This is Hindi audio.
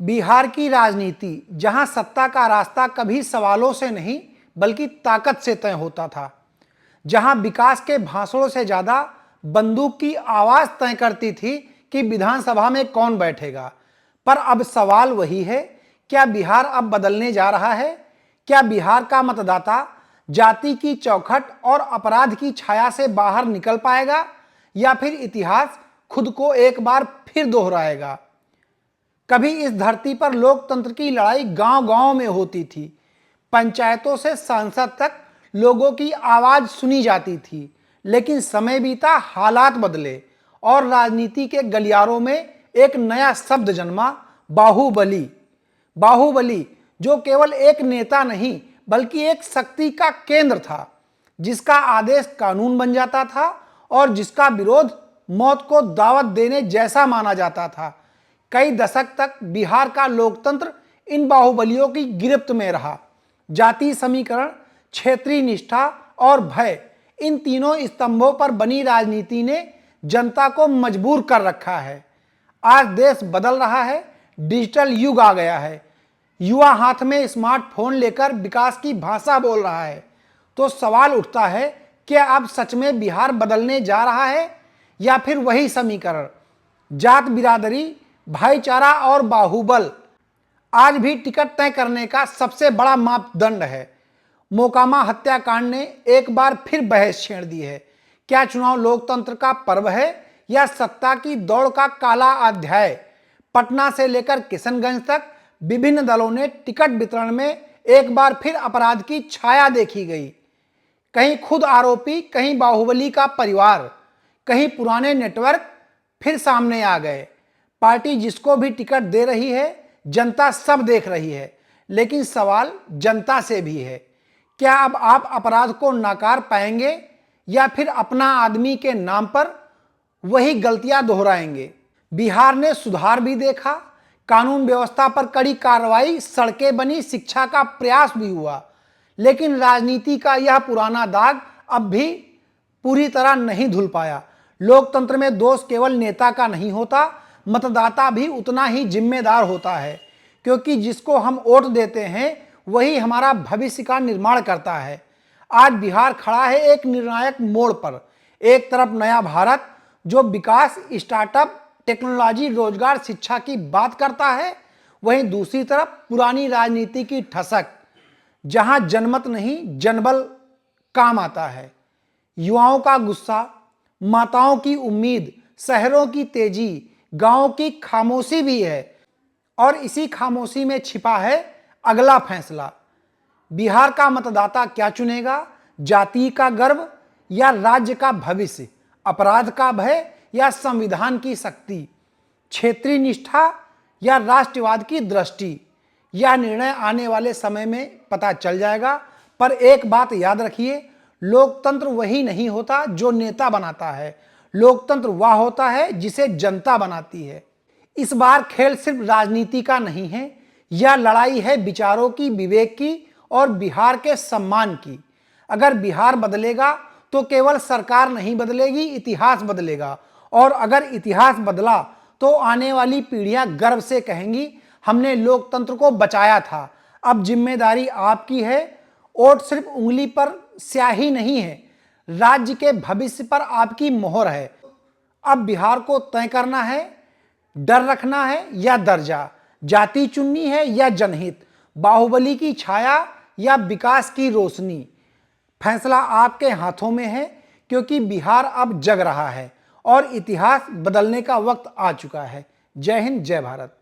बिहार की राजनीति, जहां सत्ता का रास्ता कभी सवालों से नहीं बल्कि ताकत से तय होता था, जहां विकास के भाषणों से ज्यादा बंदूक की आवाज तय करती थी कि विधानसभा में कौन बैठेगा। पर अब सवाल वही है, क्या बिहार अब बदलने जा रहा है? क्या बिहार का मतदाता जाति की चौखट और अपराध की छाया से बाहर निकल पाएगा, या फिर इतिहास खुद को एक बार फिर दोहराएगा? कभी इस धरती पर लोकतंत्र की लड़ाई गांव-गांव में होती थी। पंचायतों से सांसद तक लोगों की आवाज सुनी जाती थी। लेकिन समय बीता, हालात बदले और राजनीति के गलियारों में एक नया शब्द जन्मा, बाहुबली। बाहुबली जो केवल एक नेता नहीं बल्कि एक शक्ति का केंद्र था, जिसका आदेश कानून बन जाता था और जिसका विरोध मौत को दावत देने जैसा माना जाता था। कई दशक तक बिहार का लोकतंत्र इन बाहुबलियों की गिरफ्त में रहा। जाति समीकरण, क्षेत्रीय निष्ठा और भय, इन तीनों स्तंभों पर बनी राजनीति ने जनता को मजबूर कर रखा है। आज देश बदल रहा है, डिजिटल युग आ गया है, युवा हाथ में स्मार्टफोन लेकर विकास की भाषा बोल रहा है। तो सवाल उठता है, क्या अब सच में बिहार बदलने जा रहा है, या फिर वही समीकरण जात बिरादरी, भाईचारा और बाहुबल आज भी टिकट तय करने का सबसे बड़ा मापदंड है? मोकामा हत्याकांड ने एक बार फिर बहस छेड़ दी है। क्या चुनाव लोकतंत्र का पर्व है या सत्ता की दौड़ का काला अध्याय? पटना से लेकर किशनगंज तक विभिन्न दलों ने टिकट वितरण में एक बार फिर अपराध की छाया देखी गई। कहीं खुद आरोपी, कहीं बाहुबली का परिवार, कहीं पुराने नेटवर्क फिर सामने आ गए। पार्टी जिसको भी टिकट दे रही है, जनता सब देख रही है। लेकिन सवाल जनता से भी है, क्या अब आप अपराध को नकार पाएंगे या फिर अपना आदमी के नाम पर वही गलतियां दोहराएंगे? बिहार ने सुधार भी देखा, कानून व्यवस्था पर कड़ी कार्रवाई, सड़कें बनी, शिक्षा का प्रयास भी हुआ। लेकिन राजनीति का यह पुराना दाग अब भी पूरी तरह नहीं धुल पाया। लोकतंत्र में दोष केवल नेता का नहीं होता, मतदाता भी उतना ही जिम्मेदार होता है, क्योंकि जिसको हम वोट देते हैं वही हमारा भविष्य का निर्माण करता है। आज बिहार खड़ा है एक निर्णायक मोड़ पर। एक तरफ नया भारत जो विकास, स्टार्टअप, टेक्नोलॉजी, रोजगार, शिक्षा की बात करता है, वहीं दूसरी तरफ पुरानी राजनीति की ठसक, जहां जनमत नहीं जनबल काम आता है। युवाओं का गुस्सा, माताओं की उम्मीद, शहरों की तेजी, गांवों की खामोशी भी है, और इसी खामोशी में छिपा है अगला फैसला। बिहार का मतदाता क्या चुनेगा? जाति का गर्व या राज्य का भविष्य? अपराध का भय या संविधान की शक्ति? क्षेत्रीय निष्ठा या राष्ट्रवाद की दृष्टि? यह निर्णय आने वाले समय में पता चल जाएगा। पर एक बात याद रखिए, लोकतंत्र वही नहीं होता जो नेता बनाता है। लोकतंत्र वह होता है जिसे जनता बनाती है। इस बार खेल सिर्फ राजनीति का नहीं है, यह लड़ाई है विचारों की, विवेक की और बिहार के सम्मान की। अगर बिहार बदलेगा तो केवल सरकार नहीं बदलेगी, इतिहास बदलेगा। और अगर इतिहास बदला तो आने वाली पीढ़ियां गर्व से कहेंगी, हमने लोकतंत्र को बचाया था। अब जिम्मेदारी आपकी है। वोट सिर्फ उंगली पर स्याही नहीं है, राज्य के भविष्य पर आपकी मोहर है। अब बिहार को तय करना है, डर रखना है या दर्जा, जाति चुननी है या जनहित, बाहुबली की छाया या विकास की रोशनी। फैसला आपके हाथों में है, क्योंकि बिहार अब जग रहा है और इतिहास बदलने का वक्त आ चुका है। जय हिंद, जय भारत।